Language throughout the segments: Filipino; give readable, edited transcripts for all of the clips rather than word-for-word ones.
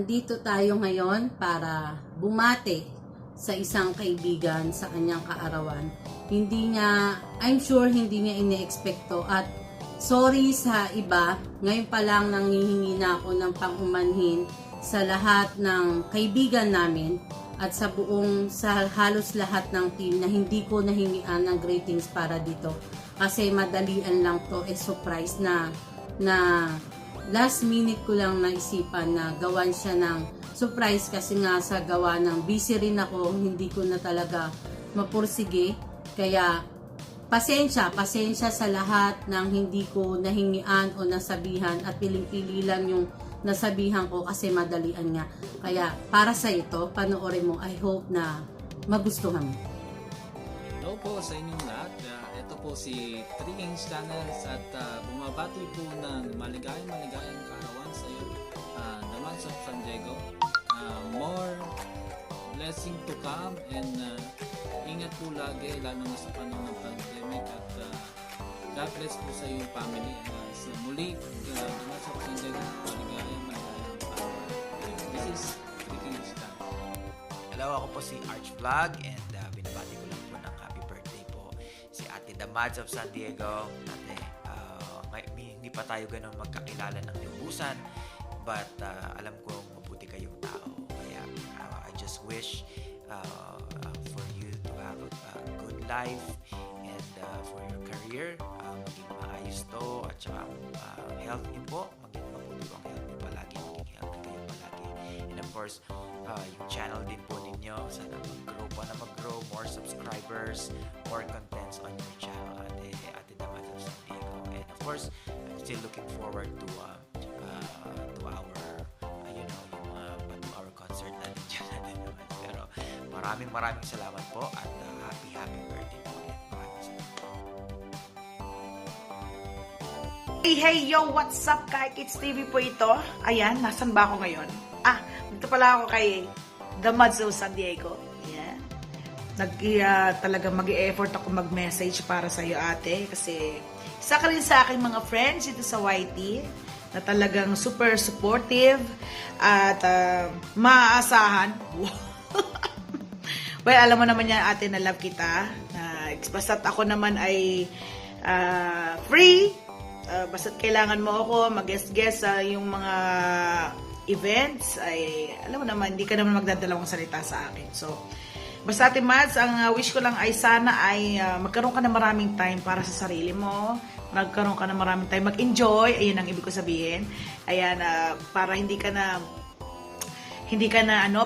Nandito tayo ngayon para bumate sa isang kaibigan sa kanyang kaarawan. I'm sure hindi niya ine-expecto at sorry sa iba, ngayon pa lang nanghihingi na ako ng pangumanhin sa lahat ng kaibigan namin at sa halos lahat ng team na hindi ko nahingian ng greetings para dito. Kasi madalian lang to, surprise na last minute ko lang naisipan na gawan siya ng surprise kasi nga sa gawa ng busy rin ako, hindi ko na talaga mapursige. Kaya pasensya sa lahat ng hindi ko nahingian o nasabihan at piling-pili lang yung nasabihan ko kasi madalian nga. Kaya para sa ito, panoorin mo. I hope na magustuhan mo. Hello po sa inyong lahat. Ito po si 3Inch Channels at bumabati po ng maligayang kaarawan sa iyo, the month of San Diego. More blessing to come and ingat po lagi lalo na sa panahon ng pandemic at God bless po sa iyong family. So muli, the month of San Diego, maligayang kaarawan. This is 3Inch Channels. Hello, ako po si Arch Vlog and binabati ko lang po ng happy birthday po si Ate Damads of San Diego. Ate, hindi pa tayo ganun magkakilala ng lubusan but alam kong mabuti kayong tao. Kaya I just wish for you to have a good life and for your career, maging maayos to at saka health niyo po, maging mabuti po ang health niyo palagi, maging healthy kayo palagi. And of course, yung channel din po ninyo, sana mag-grow, more subscribers, more contents on your channel, Ate Damads of San Diego. And of course, I'm still looking forward to our our concert natin dyan, Ate Damads. Pero maraming salamat po at happy birthday po. Maraming salamat. Hey, yo, what's up? Kay Kids TV po ito. Ayan, nasan ba ako ngayon? Dito pala ako kay The Mads of San Diego. Ayan. Talaga mag-e-effort ako mag-message para sa iyo, ate. Kasi isa ka rin sa aking mga friends dito sa YT na talagang super supportive at maaasahan. Well, alam mo naman yan, ate, na love kita. Basta't ako naman ay free. Basta't kailangan mo ako mag-guest sa yung mga events, ay alam mo naman, hindi ka naman magdadalawang salita sa akin. So, basta Ate Mads, ang wish ko lang ay sana ay magkaroon ka ng maraming time para sa sarili mo, magkaroon ka ng maraming time mag-enjoy, ayun ang ibig ko sabihin. Ayan, para hindi ka na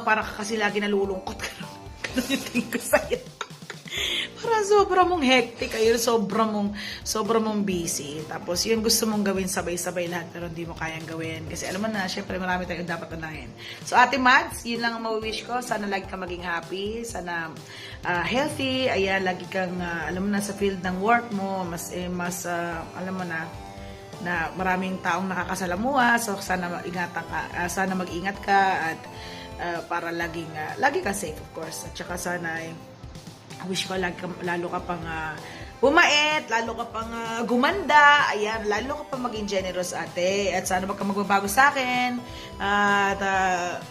para kasi lagi nalulungkot ka lang. Ganun yung tingin ko sa'yo. Para sobra mong hectic, ayun, sobra mong busy. Tapos yun gusto mong gawin sabay-sabay lahat pero hindi mo kayang gawin. Kasi alam mo na, syempre marami tayong dapat unahin. So Ate Mads, yun lang ang mawiwish ko. Sana lagi ka maging happy, sana healthy, ayan, lagi kang, alam mo na, sa field ng work mo, alam mo na maraming taong nakakasalamuha. So sana mag-ingat ka at para lagi ka safe, of course. At saka sana wish ko lalo ka pang bumait, lalo ka pang gumanda, ayan, lalo ka pang maging generous, ate. At sana wag ka magbabago sa akin. At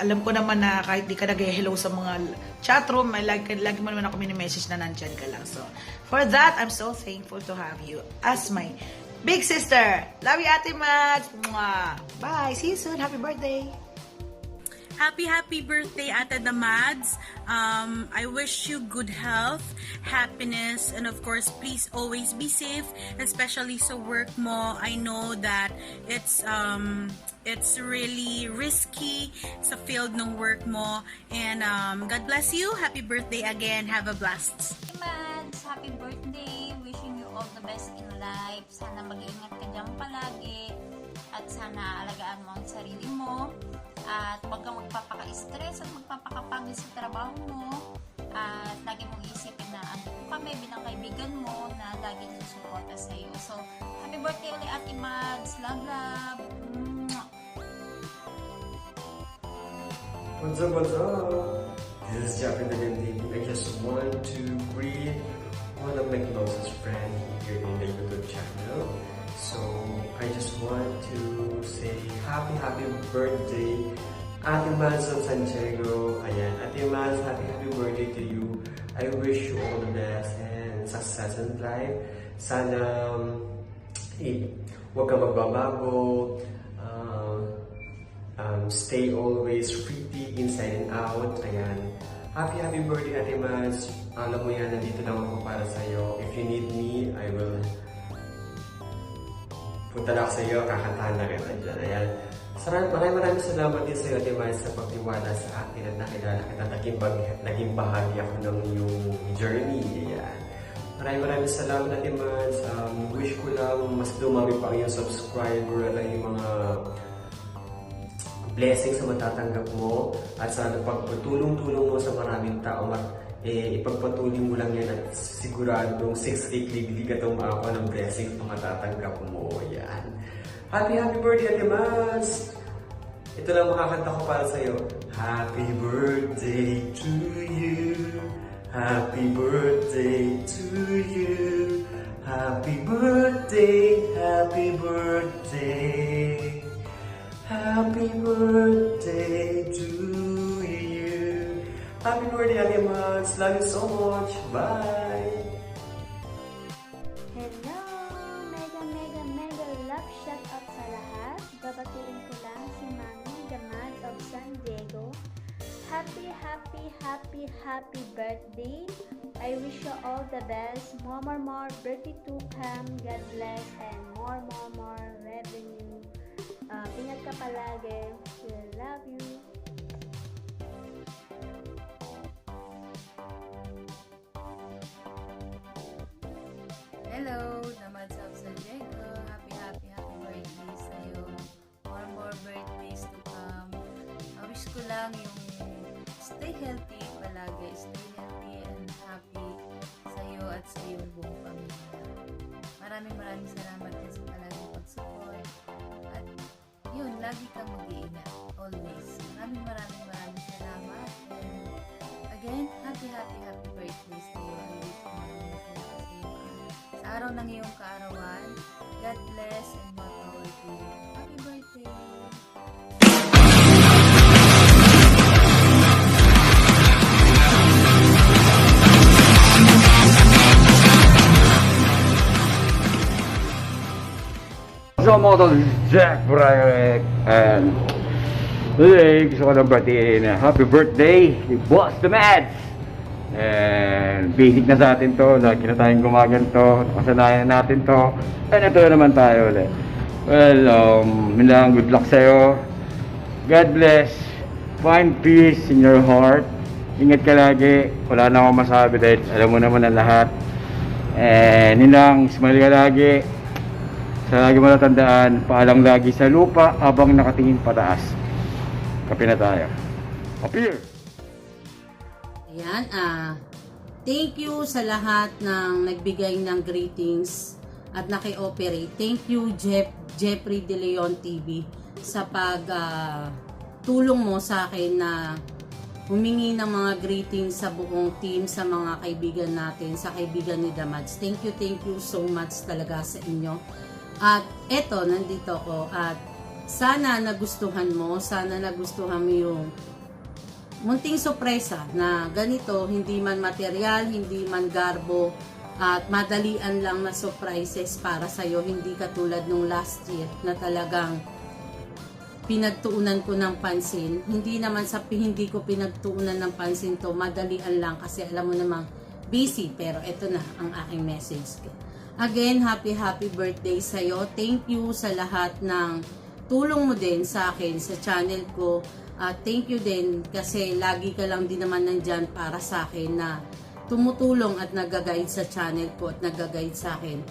alam ko naman na kahit di ka nag-hello sa mga chatroom, lagi mo naman ako mini-message na nandyan ka lang. So, for that, I'm so thankful to have you as my big sister. Love you, Ate Mads. Mwah. Bye. See you soon. Happy birthday. Happy birthday, Ate Damads. I wish you good health, happiness, and of course, please always be safe, especially sa work mo. I know that it's really risky sa field ng work mo. And God bless you. Happy birthday again. Have a blast. Hey Mads, happy birthday. Wishing you all the best in life. Sana mag-iingat ka dyan palagi. At sana alagaan mo ang sarili mo. At huwag kang magpapaka-stress at magpapakapagod sa trabaho mo. At lagi mong isipin na kami bilang kaibigan mo na lagi susuporta sa iyo. So, happy birthday ulit, Ate Mads. Love, love. What's up? This is Japin TV. I just want to greet one of my closest friends here in the YouTube channel. So I just want to say happy birthday Ate Mads of San Diego, ayan. Ate Mads, happy birthday to you. I wish you all the best and success in life. Sana huwag ka magbabago. Stay always pretty inside and out. Ayan. Happy birthday, Ate Mads. Alam mo yan, nandito lang ako para sa'yo. If you need me, I will punta lang ako sa'yo, kakantahan na kita dyan. Ayan. Maraming salamat din sa'yo, Ate Mads, sa pagtiwala sa akin at nakilala kita. Naging bahagi ako ng iyong journey. Ayan. Maraming salamat, Ate Mads. Wish ko lang mas dumami pa ang iyong subscriber at ang iyong mga blessings na matatanggap mo at sana pagpatulong-tulong mo sa maraming tao ipagpatuloy mo lang yan at siguradong 6 kliklik at umako ng blessings na matatanggap mo. Yan. Happy birthday, Ate Mads! Ito lang makakanta ko para sa'yo. Happy birthday to you. Happy birthday to you. Happy birthday, happy birthday. Happy birthday to you. Happy birthday, Ate Mads. Love you so much. Bye. Hello! Mega love shout out sa lahat. Babatiin ko lang si Mami Damad of San Diego. Happy birthday! I wish you all the best. More birthday to come. God bless and more revenue. Ingat ka palagi. We love you. Hello, Damads of San Diego. Happy birthday sa'yo. More birthdays to come. Wish ko lang yung stay healthy palagi. Stay healthy and happy sa'yo at sa iyong buong pamilya. Maraming salamat din sa palaging pag-support. At yun, lagi kang mag-iingat. Always. Maraming salamat. And again, happy birthday sa'yo. I wish ko maraming salamat sa iyo. Sa araw ng iyong kaarawan, God bless and more power to you. Happy birthday! So mga tol, Jack Brayek and today gusto ko lang batiin happy birthday ni Boss the Mads. And basic na sa atin to, lagi na tayong gumaganto, nakasanayan natin to, and ito naman tayo ulit. Well, milang good luck sa'yo. God bless, find peace in your heart, ingat ka lagi, wala na akong masabi dahil alam mo naman ang lahat. And nilang, smile ka lagi. Sa lagi mo natandaan, paalang lagi sa lupa habang nakatingin pataas. Kape na tayo. Appear! Ayan, thank you sa lahat ng nagbigay ng greetings at naki-operate. Thank you, Jeffrey De Leon TV, sa tulong mo sa akin na humingi ng mga greetings sa buong team, sa mga kaibigan natin, sa kaibigan ni Damads. Thank you so much talaga sa inyo. At eto, nandito ko at sana nagustuhan mo yung munting sorpresa na ganito, hindi man material, hindi man garbo, at madalian lang na surprises para sa'yo, hindi katulad nung last year na talagang pinagtuunan ko ng pansin. Hindi ko pinagtuunan ng pansin to, madalian lang kasi alam mo namang busy, pero eto na ang aking message. Again, happy birthday sa'yo. Thank you sa lahat ng tulong mo din sa akin sa channel ko. Thank you din kasi lagi ka lang din naman nandyan para sa akin na tumutulong at nag-guide sa channel ko at nag-guide sa akin.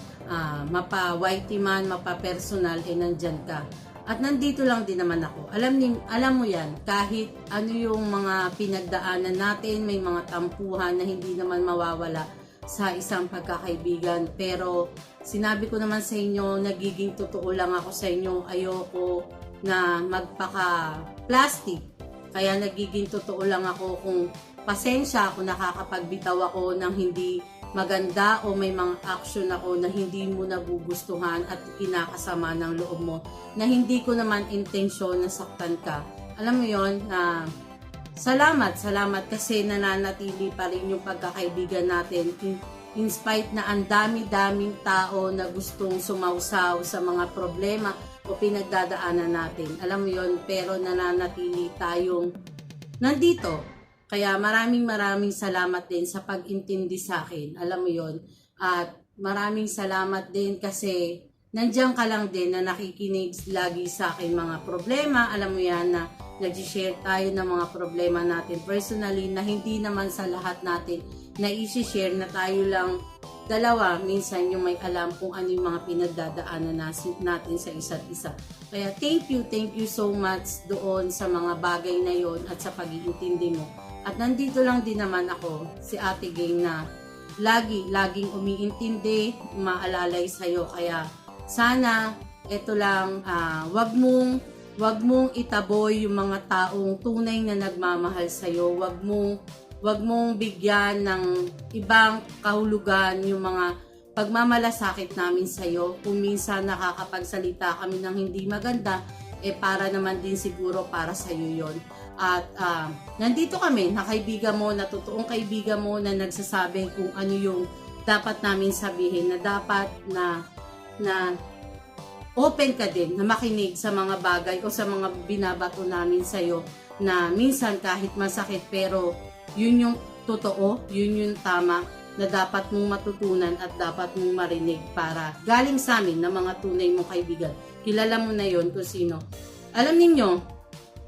Mapa-YT man, mapa-personal, nandyan ka. At nandito lang din naman ako. Alam mo yan, kahit ano yung mga pinagdaanan natin, may mga tampuhan na hindi naman mawawala sa isang pagkakaibigan. Pero sinabi ko naman sa inyo, nagiging totoo lang ako sa inyo. Ayoko na magpaka-plastic. Kaya nagiging totoo lang ako kung pasensya ako, nakakapagbitaw ako ng hindi maganda o may mga action ako na hindi mo nagugustuhan at kinakasama ng loob mo, na hindi ko naman intensyon na saktan ka. alam mo yon na salamat kasi nananatili pa rin yung pagkakaibigan natin in spite na ang dami-daming tao na gustong sumausaw sa mga problema o pinagdadaanan natin. Alam mo yon, pero nananatili tayong nandito. Kaya maraming salamat din sa pag-intindi sa akin. Alam mo yon. At maraming salamat din kasi nandiyan ka lang din na nakikinig lagi sa akin mga problema. Alam mo yan na nag-share tayo ng mga problema natin personally na hindi naman sa lahat natin na i-share na tayo lang dalawa. Minsan yung may alam kung ano yung mga pinagdadaanan natin sa isa't isa. Kaya thank you so much doon sa mga bagay na yon at sa pag-iintindi mo. At nandito lang din naman ako, si Ate Gang na laging umiintindi, umaalalay sa'yo. Kaya sana ito lang, wag mong itaboy yung mga taong tunay na nagmamahal sa'yo. Wag mong bigyan ng ibang kahulugan yung mga pagmamalasakit namin sa'yo. Kung minsan nakakapagsalita kami ng hindi maganda, para naman din siguro para sa'yo yon. At nandito kami, na kaibigan mo, na totoong kaibigan mo na nagsasabi kung ano yung dapat namin sabihin, na dapat na open ka din na makinig sa mga bagay o sa mga binabato namin sa'yo na minsan kahit masakit pero yun yung totoo, yun yung tama na dapat mong matutunan at dapat mong marinig para galing sa amin na mga tunay mong kaibigan. Kilala mo na yon kung sino. Alam ninyo,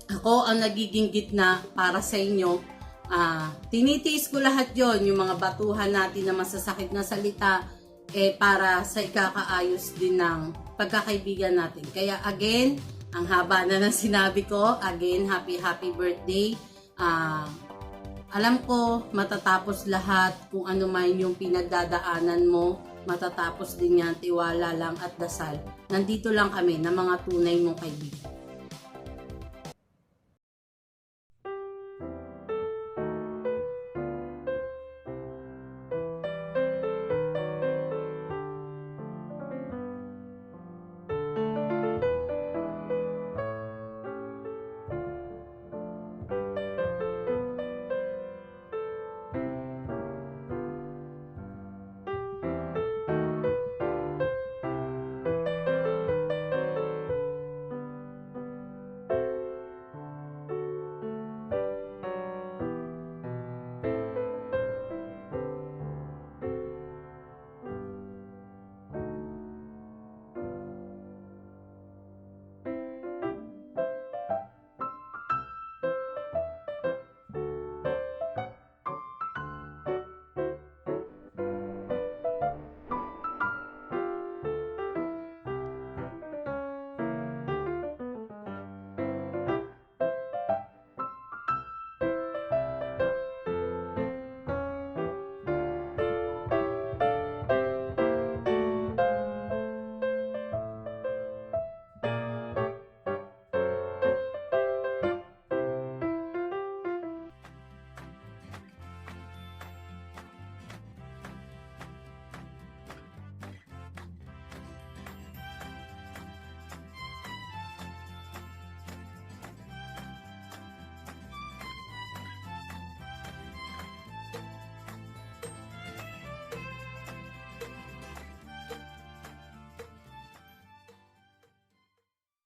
ako ang nagiging gitna para sa inyo. Tinitiis ko lahat yon, yung mga batuhan natin na masasakit na salita, para sa ikakaayos din ng pagkakaibigan natin. Kaya again, ang haba na ng sinabi ko. Again, happy birthday. Alam ko, matatapos lahat kung ano man yung pinagdadaanan mo. Matatapos din yan, tiwala lang at dasal. Nandito lang kami na mga tunay mong kaibigan.